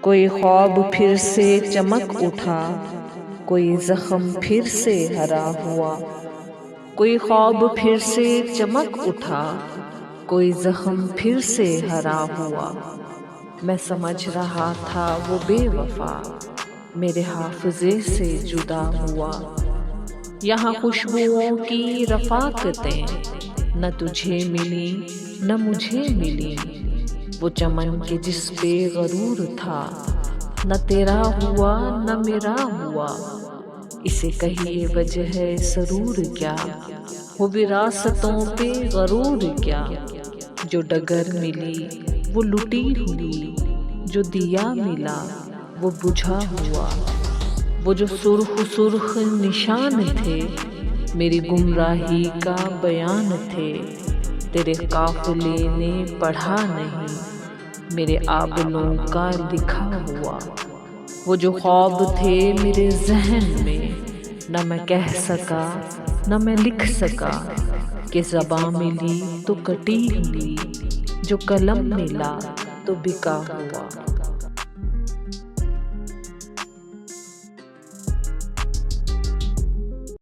कोई ख्वाब फिर से चमक उठा, कोई जख्म फिर से हरा हुआ। कोई ख्वाब फिर से चमक उठा, कोई जख्म फिर से हरा हुआ। मैं समझ रहा था वो बेवफा मेरे हाफिजे से जुदा हुआ। यहाँ खुशबुओं की रफ़ाकतें न तुझे मिली न मुझे मिली। वो चमन के जिस पे गरूर था, न तेरा हुआ न मेरा हुआ। इसे कहिए वजह सरूर क्या, वो विरासतों पे गरूर क्या। जो डगर मिली वो लुटी हुई, जो दिया मिला वो बुझा हुआ। वो जो सुर्ख सुर्ख निशान थे, मेरी गुमराही का बयान थे। तेरे काफिले ने पढ़ा नहीं, मेरे आबलों का लिखा हुआ। वो जो ख्वाब थे मेरे जहन में, न मैं कह सका न मैं लिख सका। कि ज़बां मिली तो कटी हुई, जो कलम मिला तो बिका हुआ।